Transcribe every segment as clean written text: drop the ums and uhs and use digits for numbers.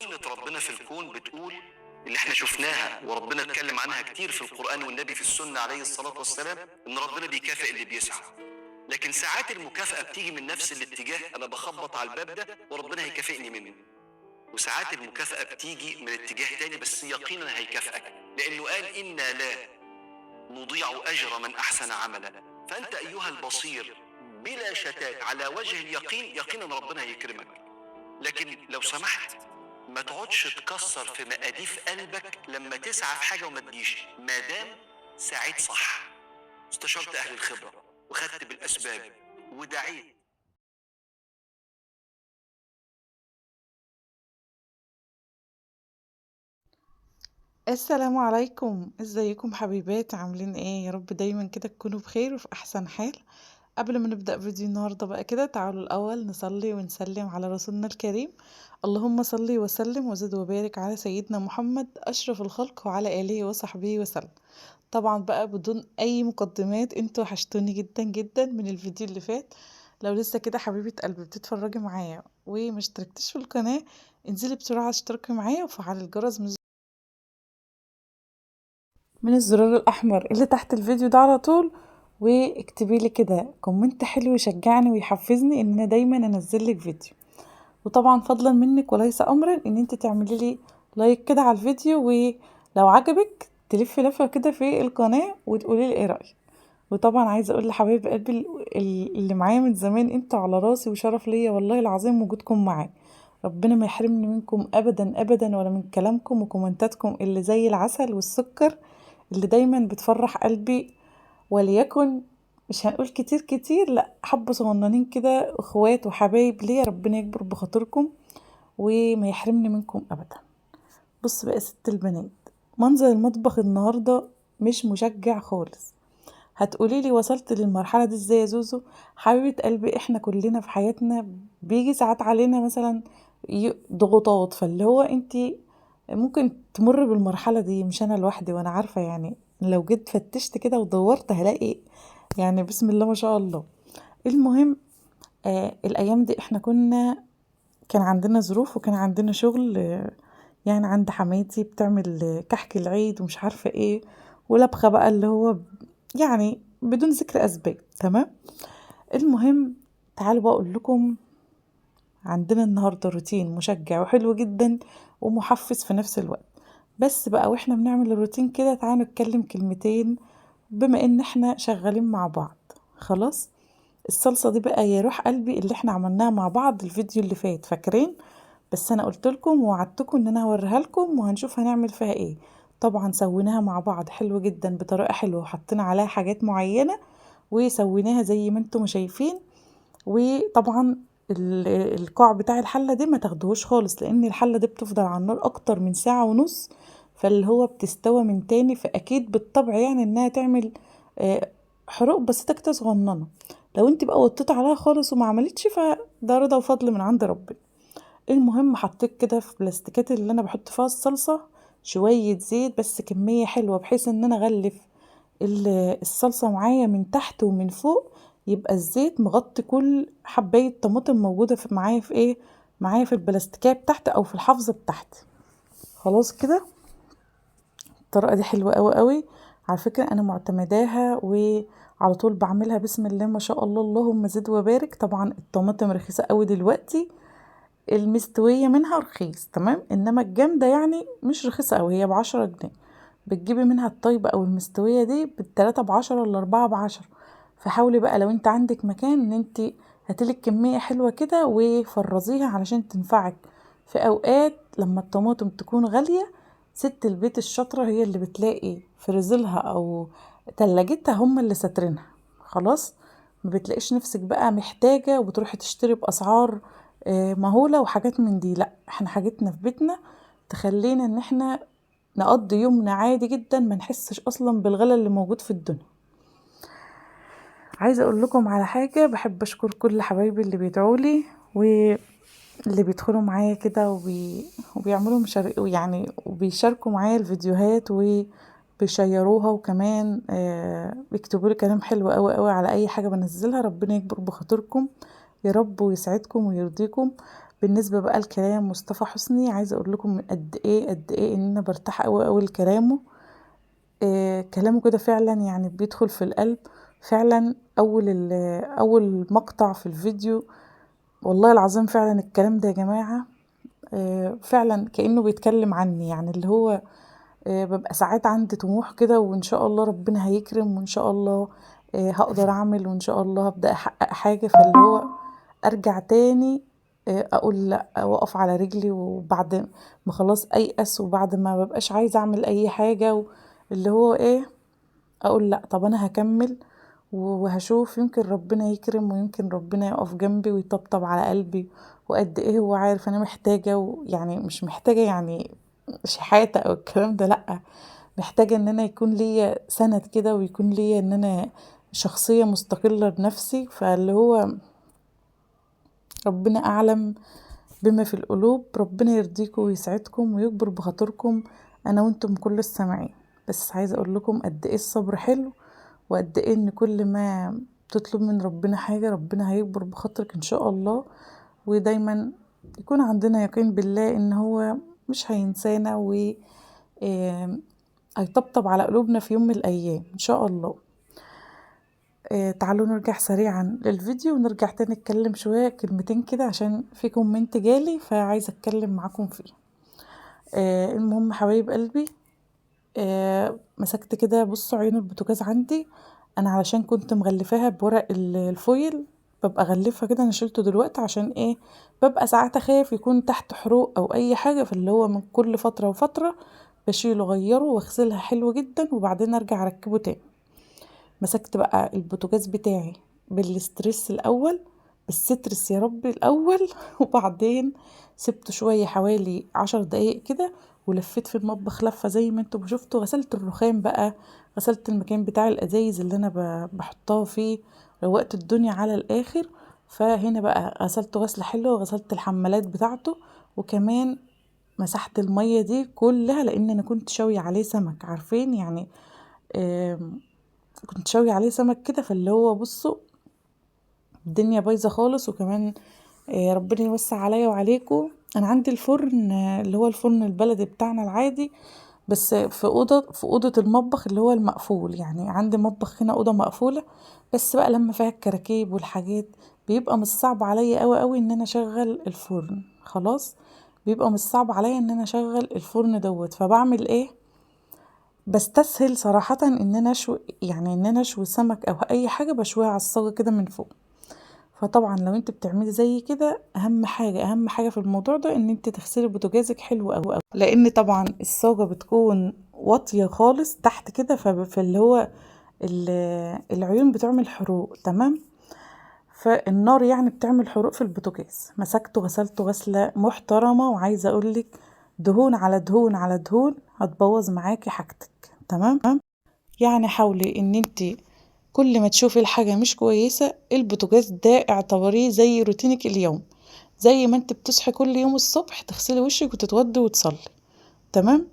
سنة ربنا في الكون بتقول اللي احنا شفناها وربنا اتكلم عنها كتير في القرآن والنبي في السنة عليه الصلاة والسلام، ان ربنا بيكافئ اللي بيسعى. لكن ساعات المكافأة بتيجي من نفس الاتجاه، انا بخبط على الباب ده وربنا هيكافئني منه. وساعات المكافأة بتيجي من اتجاه تاني بس يقينا هيكافئك، لانه قال انا لا نضيع اجر من احسن عملا. فانت ايها البصير بلا شتات على وجه اليقين، يقينا ربنا هيكرمك. لكن لو سمحت ما تقعدش تكسر في مقاديف قلبك لما تسعى في حاجه وما تجيش، ما دام سعيت صح، استشرت اهل الخبره وخدت بالاسباب ودعيت. السلام عليكم، ازيكم حبيبات؟ عاملين ايه؟ يا رب دايما كده تكونوا بخير وفي احسن حال. قبل ما نبدأ فيديو النهاردة بقى كده، تعالوا الاول نصلي ونسلم على رسولنا الكريم. اللهم صلي وسلم وزد وبارك على سيدنا محمد اشرف الخلق وعلى اله وصحبه وسلم. طبعا بقى بدون اي مقدمات، انتوا وحشتوني جدا جدا من الفيديو اللي فات. لو لسه كده حبيبة قلبي بتتفرجي معايا ومشتركتش في القناة، انزلي بسرعة اشتركي معايا وفعلي الجرس من الزرار الاحمر اللي تحت الفيديو ده على طول. واكتبي لي كده كومنت حلو يشجعني ويحفزني ان انا دايما انزل لك فيديو. وطبعا فضلا منك وليس امرا ان انت تعملي لي لايك كده على الفيديو، ولو عجبك تلفي لفه كده في القناه وتقولي لي ايه رايك. وطبعا عايزه اقول لحبايب قلبي اللي معايا من زمان، انتوا على راسي وشرف ليا والله العظيم وجودكم معايا. ربنا ما يحرمني منكم ابدا ابدا، ولا من كلامكم وكومنتاتكم اللي زي العسل والسكر اللي دايما بتفرح قلبي. وليكن مش هنقول كتير كتير، لا، حبة صغننين كده، اخوات وحبايب ليا، ربنا يكبر بخاطركم وما يحرمني منكم ابدا. بص بقى يا ست البنات، منظر المطبخ النهاردة مش مشجع خالص. هتقولي لي وصلت للمرحلة دي ازاي يا زوزو؟ حبيبة قلبي، احنا كلنا في حياتنا بيجي ساعات علينا مثلا ضغوطات، فاللي هو انتي ممكن تمر بالمرحلة دي، مش انا لوحدي، وانا عارفة يعني. لو جيت فتشت كده ودورت هلاقي يعني بسم الله ما شاء الله. المهم، الايام دي احنا كان عندنا ظروف وكان عندنا شغل، يعني عند حماتي بتعمل كحك العيد ومش عارفة ايه، ولبخة بقى اللي هو يعني بدون ذكر اسباب، تمام. المهم، تعالوا بقى اقول لكم، عندنا النهارده روتين مشجع وحلو جدا ومحفز في نفس الوقت. بس بقى واحنا بنعمل الروتين كده، تعالوا نتكلم كلمتين بما ان احنا شغالين مع بعض. خلاص، الصلصة دي بقى يا روح قلبي اللي احنا عملناها مع بعض الفيديو اللي فات، فاكرين؟ بس انا قلت لكم ووعدتكم ان انا هوريها لكم وهنشوف هنعمل فيها ايه. طبعا سويناها مع بعض حلو جدا بطريقة حلوة، وحطينا عليها حاجات معينة وسويناها زي ما انتم شايفين. وطبعا القاع بتاع الحلة دي ما تاخدوهوش خالص، لان الحلة دي بتفضل على النار اكتر من ساعة ونص، فاللي هو بتستوى من تاني، فاكيد بالطبع يعني انها تعمل حروق بسيطة كده صغننة. لو انت بقى وطيت عليها خالص وما عملتش، فده رضا وفضل من عند ربنا. المهم، حطيت كده في بلاستيكات اللي انا بحط فيها الصلصة شوية زيت، بس كمية حلوة بحيث ان انا اغلف الصلصة معايا من تحت ومن فوق، يبقى الزيت مغطي كل حباية طماطم موجودة معايا في ايه، معايا في البلاستيكية بتاعتي او في الحافظة بتاعتي. خلاص كده، الطريقة دي حلوة قوي قوي. على فكرة انا معتمداها وعلى طول بعملها بسم الله ما شاء الله، اللهم زد وبارك. طبعا الطماطم رخيصة قوي دلوقتي، المستوية منها رخيص تمام، انما الجامدة يعني مش رخيصة اوي، هي ب10 جنيه. بتجيبي منها الطيبة او المستوية دي بالتلاتة ب10 ولا 4 ب10. فحاولي بقى لو انت عندك مكان ان انت هاتلك كمية حلوة كده وفرزيها علشان تنفعك في اوقات لما الطماطم تكون غالية. ست البيت الشاطرة هي اللي بتلاقي فريزلها او تلاجتها هم اللي ساترينها. خلاص، ما بتلاقيش نفسك بقى محتاجة وبتروحي تشتري بأسعار مهولة وحاجات من دي. لا، احنا حاجتنا في بيتنا تخلينا ان احنا نقضي يومنا عادي جدا، ما نحسش اصلا بالغلا اللي موجود في الدنيا. عايزه اقول لكم على حاجه، بحب اشكر كل حبايبي اللي بيدعوا لي اللي بيدخلوا معايا كده وبيعملوا يعني وبيشاركوا معايا الفيديوهات وبيشيروها، وكمان بيكتبوا لي كلام حلو قوي قوي على اي حاجه بنزلها. ربنا يكبر بخاطركم يا رب ويسعدكم ويرضيكم. بالنسبة بقى لكلام مصطفى حسني، عايزة اقول لكم من قد ايه ان انا برتاح قوي لكلامه. كلامه كده فعلا يعني بيدخل في القلب. فعلا اول مقطع في الفيديو، والله العظيم فعلا الكلام ده يا جماعة فعلا كأنه بيتكلم عني، يعني اللي هو ببقى ساعات عندي طموح كده، وان شاء الله ربنا هيكرم، وان شاء الله هقدر اعمل، وان شاء الله هبدأ احقق حاجة، فاللي هو ارجع تاني اقول لا، واقف على رجلي، وبعد ما خلاص ايأس، وبعد ما ببقاش عايزة اعمل اي حاجة، اللي هو اقول لا، طب انا هكمل وهشوف، يمكن ربنا يكرم، ويمكن ربنا يقف جنبي ويطبطب على قلبي، وقد ايه هو عارف انا محتاجة، يعني مش محتاجة يعني شحاتة او الكلام ده، لا، محتاجة ان انا يكون ليا سند كده، ويكون ليا ان انا شخصية مستقلة بنفسي. فاللي هو ربنا اعلم بما في القلوب، ربنا يرضيكم ويسعدكم ويكبر بخاطركم انا وانتم كل السامعين. بس عايزة اقول لكم قد ايه الصبر حلو، وقد ايه ان كل ما تطلب من ربنا حاجة ربنا هيكبر بخاطرك ان شاء الله، ودايما يكون عندنا يقين بالله ان هو مش هينسانا، هيطبطب على قلوبنا في يوم من الايام ان شاء الله. تعالوا نرجع سريعا للفيديو، ونرجع تاني نتكلم شوية كلمتين كده، عشان في كومنت جالي فعايزة اتكلم معاكم فيه. المهم حبايب قلبي، مسكت كده، بصوا عيون البوتاجاز عندي انا علشان كنت مغلفاها بورق الفويل، ببقى غلفها كده، انا شلته دلوقتي عشان ببقى ساعات اخاف يكون تحت حروق او اي حاجة، فاللي هو من كل فترة وفترة بشيله اغيره واغسلها حلو جدا، وبعدين ارجع اركبه تاني. مسكت بقى البوتاجاز بتاعي بالستريس الاول، بالسترس يا ربي الاول وبعدين سبته شوية حوالي 10 دقايق كده، ولفيت في المطبخ لفة زي ما انتوا شفتوا، غسلت الرخام بقى، غسلت المكان بتاع الازايز اللي انا بحطها فيه، روقت الدنيا على الاخر. فهنا بقى غسلته غسلة حلوة، غسلت الحمالات بتاعته، وكمان مسحت المية دي كلها، لان انا كنت شوي عليه سمك، عارفين يعني كنت شوي عليه سمك كده، فاللي هو بصوا الدنيا بايظه خالص. وكمان ربنا يوسع عليا وعليكم، انا عندي الفرن اللي هو الفرن البلدي بتاعنا العادي، بس في اوضه المطبخ اللي هو المقفول، يعني عندي مطبخ هنا اوضه مقفوله، بس بقى لما فيها الكراكيب والحاجات بيبقى مش صعب عليا قوي ان انا اشغل الفرن، خلاص بيبقى مش صعب عليا ان انا اشغل الفرن دوت. فبعمل بستسهل صراحة ان انا اشوي، يعني ان انا اشوي سمك او اي حاجة بشويها على الصاجة كده من فوق. فطبعا لو انت بتعملي زي كده، اهم حاجة في الموضوع ده ان انت تغسلي بوتاجازك حلو أوي، لان طبعا الصاجة بتكون واطية خالص تحت كده، فاللي هو العيون بتعمل حروق، تمام، فالنار يعني بتعمل حروق في البوتاجاز. مسكته غسلته غسلة محترمة، وعايزة اقولك دهون على دهون على دهون هتبوظ معاكي حاجتك، تمام. يعني حاولي ان انتي كل ما تشوفي الحاجة مش كويسة، البوتاجاز ده اعتبريه زي روتينك اليوم، زي ما انت بتصحي كل يوم الصبح تغسلي وشك وتتوضي وتصلي، تمام.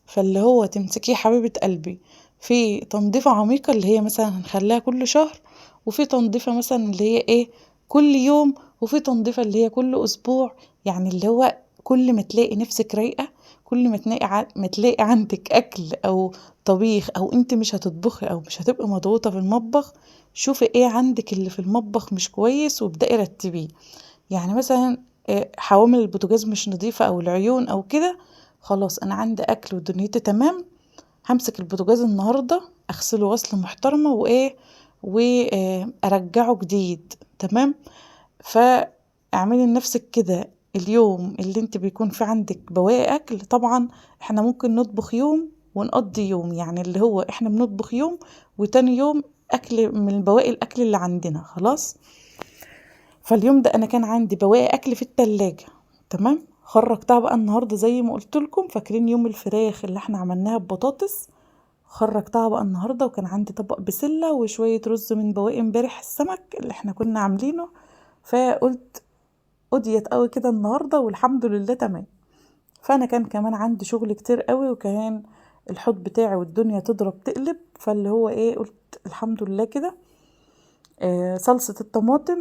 فاللي هو تمسكيه حبيبة قلبي في تنظيفة عميقة اللي هي مثلا هنخليها كل شهر، وفي تنظيفة مثلا اللي هي كل يوم، وفي تنظيفة اللي هي كل اسبوع، يعني اللي هو كل ما تلاقي نفسك رايقة، كل ما تلاقي عندك اكل او طبيخ، او انت مش هتطبخي او مش هتبقي مضغوطة في المطبخ، شوفي عندك اللي في المطبخ مش كويس وابدأي رتبيه. يعني مثلا حوامل البوتاجاز مش نظيفة او العيون او كده، خلاص انا عندي اكل ودنيتي تمام، همسك البوتاجاز النهاردة اغسله غسلة محترمة وارجعه جديد، تمام. فاعملي لنفسك كده اليوم اللي انت بيكون في عندك بواقي اكل، طبعا احنا ممكن نطبخ يوم ونقضي يوم، يعني اللي هو احنا بنطبخ يوم وتاني يوم اكل من بواقي الاكل اللي عندنا، خلاص. فاليوم ده انا كان عندي بواقي اكل في التلاجة، تمام، خرجتها بقى النهارده زي ما قلت لكم، فاكرين يوم الفراخ اللي احنا عملناها ببطاطس، خرجتها بقى النهارده، وكان عندي طبق بسله وشويه رز من بواقي امبارح السمك اللي احنا كنا عاملينه، فقلت قضيت قوي كده النهارده والحمد لله تمام. فانا كان كمان عندي شغل كتير قوي، وكان الحوض بتاعي والدنيا تضرب تقلب، فاللي هو قلت الحمد لله كده. صلصة الطماطم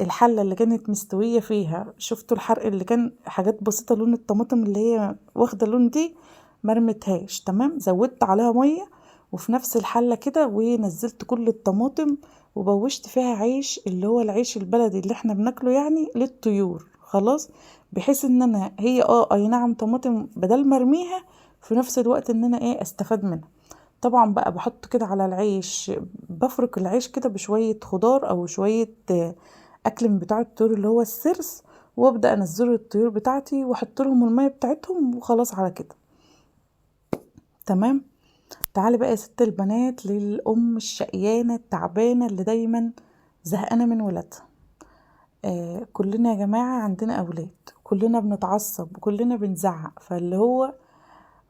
الحلة اللي كانت مستوية فيها، شفتوا الحرق اللي كان حاجات بسيطة، لون الطماطم اللي هي واخدة لون دي مرمتهاش، تمام. زودت عليها مية وفي نفس الحلة كده، ونزلت كل الطماطم وبوشت فيها عيش، اللي هو العيش البلدي اللي احنا بناكله يعني للطيور، خلاص. بحيث ان انا هي اي نعم طماطم بدل مرميها، في نفس الوقت ان انا استفاد منها. طبعا بقى بحط كده على العيش، بفرك العيش كده بشوية خضار او شوية اكل من بتاع الطيور اللي هو السرس، وابدا انزله الطيور بتاعتي واحط لهم الميه بتاعتهم، وخلاص على كده، تمام. تعالي بقى يا ست البنات للام الشقيانه التعبانه اللي دايما زهقانه من ولادها. كلنا يا جماعه عندنا اولاد، كلنا بنتعصب وكلنا بنزعق، فاللي هو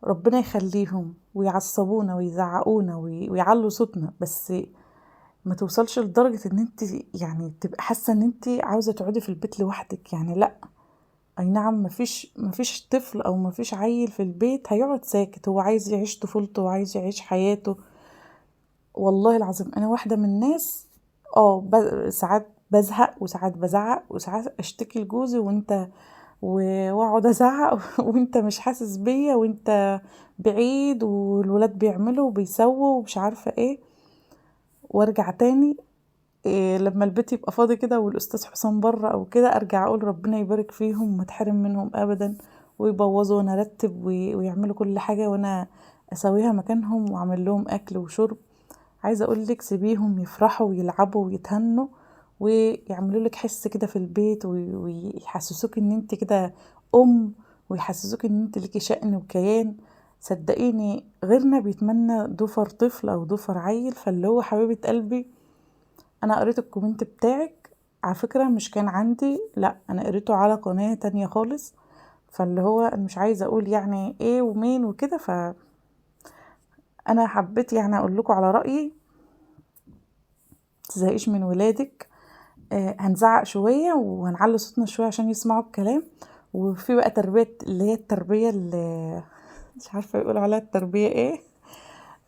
ربنا يخليهم ويعصبونا ويزعقونا ويعلوا صوتنا، بس ما توصلش لدرجة ان انت يعني تبقى حاسة ان انت عاوزة تقعدي في البيت لوحدك، يعني لا. اي نعم، مفيش طفل او مفيش عيل في البيت هيقعد ساكت، هو عايز يعيش طفولته وعايز يعيش حياته. والله العظيم انا واحدة من الناس، ساعات بزهق وساعات بزعق وساعات اشتكي لجوزي واقعد ازعق وانت مش حاسس بيا وانت بعيد، والولاد بيعملوا وبيسووا ومش عارفة ايه، وارجع تاني لما البيت يبقى فاضي كده والاستاذ حسام بره او كده، ارجع اقول ربنا يبارك فيهم وما تحرم منهم ابدا، ويبوظوا وانا ارتب ويعملوا كل حاجه وانا اسويها مكانهم واعمل لهم اكل وشرب. عايزه اقول لك سيبيهم يفرحوا ويلعبوا ويتهنوا ويعملوا لك حس كده في البيت، ويحسسوك ان انت كده ام، ويحسسوك ان انت ليكي شأن وكيان. صدقيني غيرنا بيتمنى ضفر طفل او ضفر عيل، فاللي هو حبيبه قلبي، انا قريت الكومنت بتاعك على فكرة، مش كان عندي، لا انا قريته على قناة تانية خالص، فاللي هو أنا مش عايزة اقول يعني ايه ومين وكده، فانا حبيت يعني اقول لكم على رأيي. متزهقيش من ولادك، هنزعق شوية وهنعلي صوتنا شوية عشان يسمعوا الكلام. وفي بقى تربية اللي هي التربية اللي مش عارفة يقول عليها التربية ايه،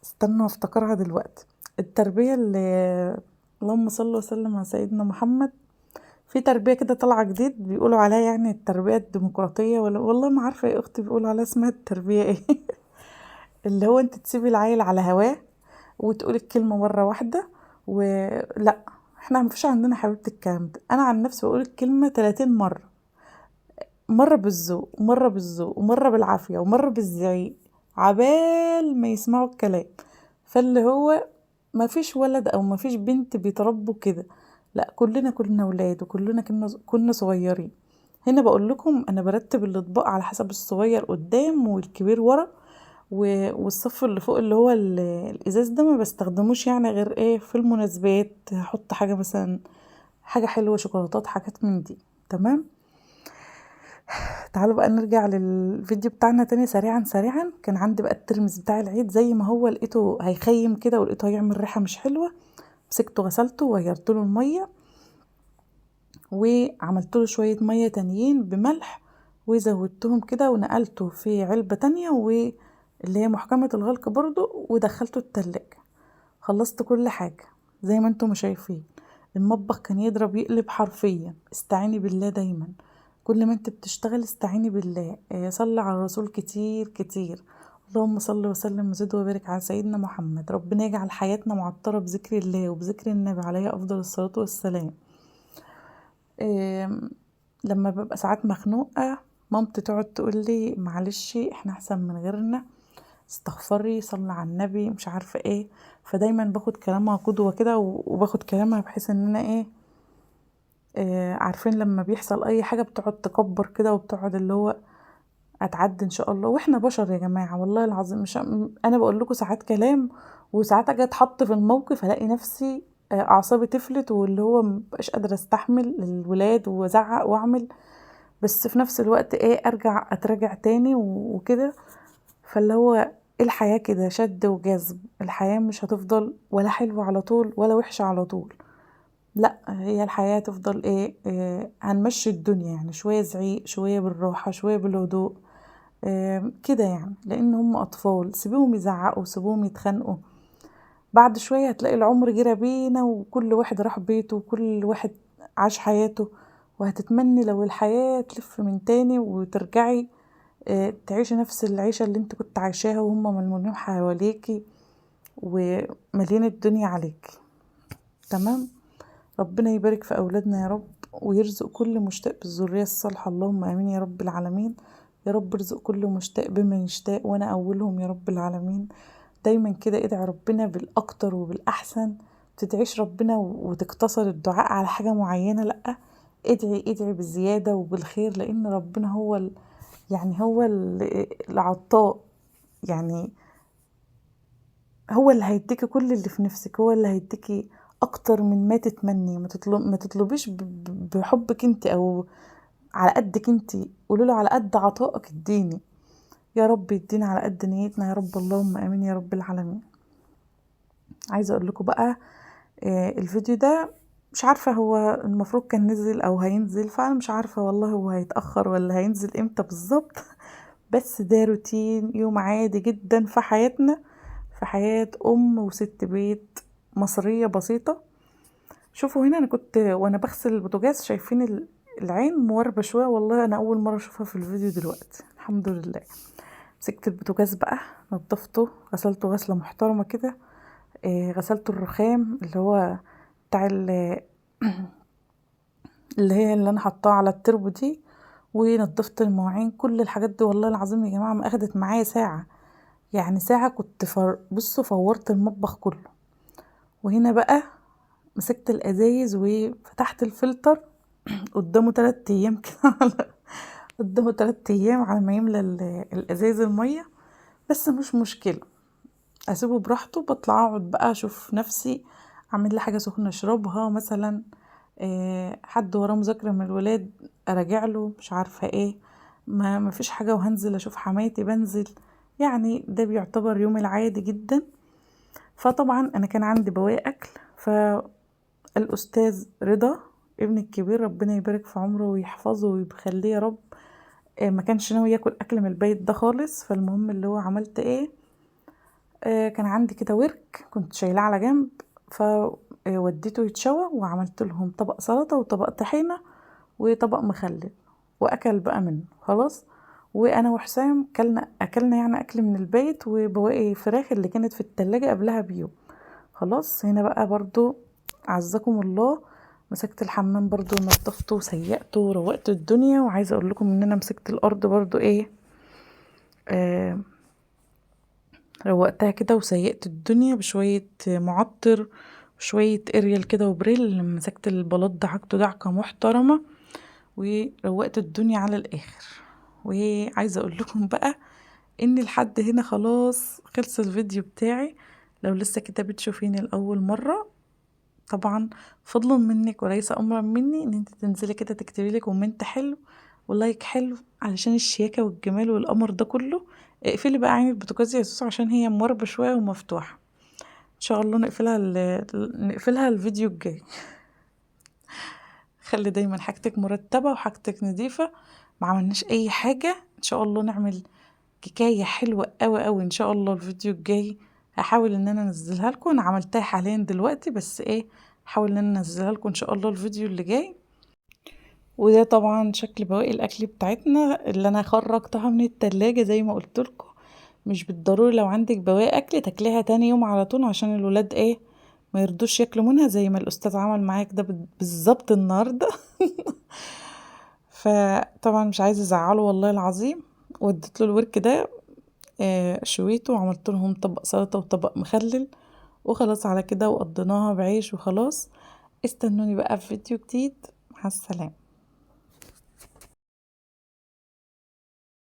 استنوا افتكرها دلوقتي. التربية اللي اللهم صل وسلم على سيدنا محمد، في تربية كده طالعة جديد بيقولوا عليها يعني التربية الديمقراطية، ولا والله ما عارفة يا اختي بيقولوا عليها اسمها التربية ايه اللي هو انت تسيبي العيل على هواه وتقولي الكلمة مرة واحدة، ولا احنا مفيش عندنا حبيبة الكلام ده. انا عن نفسي بقول الكلمة 30 مرة، مرة بالذوق ومرة بالذوق ومرة بالعافية ومرة بالزعيق، عبال ما يسمعوا الكلام. فاللي هو مفيش ولد او مفيش بنت بيتربوا كده، لا كلنا ولاد، وكلنا كنا صغيرين. هنا بقول لكم انا برتب الاطباق على حسب الصغير قدام والكبير ورا، والصف اللي فوق اللي هو الازاز ده ما بستخدموش يعني غير في المناسبات، هحط حاجه مثلا، حاجه حلوه، شوكولاتات، حاجات من دي، تمام. تعالوا بقى نرجع للفيديو بتاعنا تاني سريعا سريعا. كان عندي بقى الترمس بتاع العيد زي ما هو، لقيته هيخيم كده ولقيته هيعمل ريحه مش حلوه، مسكته غسلته وغيرت له الميه، وعملت له شويه ميه تانيين بملح وزودتهم كده، ونقلته في علبه تانية واللي هي محكمه الغلق برضو، ودخلته التلاجة. خلصت كل حاجه زي ما انتم شايفين. المطبخ كان يضرب يقلب حرفيا. استعيني بالله دايما، كل ما انت بتشتغل استعيني بالله، صلي على الرسول كتير كتير. اللهم صل وسلم وزد وبارك على سيدنا محمد. ربنا يجعل حياتنا معطرة بذكر الله وبذكر النبي عليه أفضل الصلاة والسلام. لما ببقى ساعات مخنوقة، مامتي تقعد تقول لي معلش احنا احسن من غيرنا، استغفري، صلي على النبي، مش عارفة ايه. فدايما باخد كلامها قدوة كده، وباخد كلامها بحيث ان انا عارفين لما بيحصل اي حاجة بتقعد تكبر كده، وبتقعد اللي هو هتعدي ان شاء الله، واحنا بشر يا جماعة والله العظيم. مش انا بقول لكم ساعات كلام، وساعات اجي اتحط في الموقف الاقي نفسي اعصابي تفلت، واللي هو مبقاش قادرة استحمل الولاد وازعق واعمل، بس في نفس الوقت ارجع اتراجع تاني وكده. فاللي هو الحياة كده شد وجذب، الحياة مش هتفضل ولا حلوة على طول ولا وحشة على طول، لا هي الحياة تفضل هنمشي الدنيا يعني، شوية زعيق، شوية بالراحة، شوية بالهدوء، كده يعني، لان هم اطفال، سيبوهم يزعقوا، سيبوهم يتخانقوا، بعد شوية هتلاقي العمر جرى بينا وكل واحد راح بيته وكل واحد عاش حياته، وهتتمني لو الحياة تلف من تاني وترجعي تعيشي نفس العيشة اللي انت كنت عايشاها وهم ملمومين حواليكي ومليان الدنيا عليكي. تمام. ربنا يبارك في أولادنا يا رب، ويرزق كل مشتاق بالذرية الصالحة، اللهم آمين يا رب العالمين. يا رب ارزق كل مشتاق بما يشتاق، وأنا أولهم يا رب العالمين. دايما كده ادعي ربنا بالأكتر وبالأحسن، تدعيش ربنا وتقتصر الدعاء على حاجة معينة، لأ، ادعي بالزيادة وبالخير، لأن ربنا هو هو العطاء، يعني هو اللي هيديكي كل اللي في نفسك، هو اللي هيديكي اكتر من ما تتمني. ما تطلبيش بحبك انت او على قدك انت، قولوا له على قد عطائك اديني. يا رب يدينا على قد نيتنا يا رب، اللهم امين يا رب العالمين. عايزه اقول لكم بقى الفيديو ده مش عارفه هو المفروض كان نزل او هينزل، فانا مش عارفه والله هو هيتاخر ولا هينزل امتى بالظبط. بس ده روتين يوم عادي جدا في حياتنا، في حياة وست بيت مصرية بسيطة. شوفوا هنا، أنا كنت وأنا بغسل البوتاجاز شايفين العين مواربة شوية، والله أنا أول مرة أشوفها في الفيديو دلوقتي. الحمد لله. مسكت البوتاجاز بقى، نضفته، غسلته غسلة محترمة كده. غسلت الرخام اللي هو بتاع اللي هي اللي أنا حطاه على التربو دي، ونضفت المواعين، كل الحاجات دي والله العظيم يا جماعة ما أخدت معايا ساعة، يعني ساعة كنت بصوا فورت المطبخ كله. وهنا بقى مسكت الازايز وفتحت الفلتر قدامه 3 ايام كده قدامه 3 ايام على ما يملى الازايز المية. بس مش مشكلة، اسيبه براحته. بطلع اقعد بقى اشوف نفسي، اعمل لي حاجة سخنة اشربها مثلا، حد وراه مذاكرة من الولاد اراجع له، مش عارفة ايه، ما فيش حاجة، وهنزل اشوف حماتي بنزل، يعني ده بيعتبر يوم العادي جدا. فطبعا انا كان عندي بواقي اكل، فالاستاذ رضا ابني الكبير ربنا يبارك في عمره ويحفظه ويخليه يا رب، ما كانش ناوي ياكل اكل من البيت ده خالص. فالمهم اللي هو عملت ايه، كان عندي كده ورك كنت شايلاه على جنب، فوديته يتشوى، وعملت لهم طبق سلطة وطبق طحينة وطبق مخلل، واكل بقى منه خلاص. وانا وحسام اكلنا يعني اكل من البيت وبواقي فراخ اللي كانت في التلاجة قبلها بيوم. خلاص هنا بقى برضو عزكم الله مسكت الحمام برضو، نظفته وسيقته وروقت الدنيا. وعايزه اقول لكم ان انا مسكت الارض برضو ايه، روقتها كده وسيقت الدنيا بشويه معطر وشويه اريال كده وبريل. مسكت البلاط دعكته دعكه محترمه وروقت الدنيا على الاخر. وعايزه اقول لكم بقى ان لحد هنا خلاص خلص الفيديو بتاعي. لو لسه كده بتشوفيني لاول مره، طبعا فضل منك وليس امرا مني ان انت تنزلي كده تكتبي لي كومنت حلو ولايك حلو علشان الشياكه والجمال والقمر ده كله. اقفلي بقى عين البوتاجاز يا سوسو عشان هي مواربه شويه ومفتوحه، ان شاء الله نقفلها الفيديو الجاي. خلي دايما حاجتك مرتبه وحاجتك نظيفه. ما عملناش اي حاجه، ان شاء الله نعمل كيكايه حلوه قوي قوي ان شاء الله الفيديو الجاي. هحاول ان انا انزلها لكم، انا عملتها حاليا دلوقتي بس ايه، حاول ان انا انزلها لكم ان شاء الله الفيديو اللي جاي. وده طبعا شكل بواقي الاكل بتاعتنا اللي انا خرجتها من التلاجة زي ما قلت لكم. مش بالضروري لو عندك بواقي اكل تاكليها تاني يوم على طول عشان الولاد ايه ما يرضوش ياكلوا منها زي ما الاستاذ عمل معاك ده بالظبط النهارده. فطبعا مش عايزه ازعله والله العظيم، وديت له الورك ده شويته وعملت لهم طبق سلطه وطبق مخلل، وخلاص على كده وقضيناها بعيش وخلاص. استنوني بقى في فيديو جديد، مع السلامه.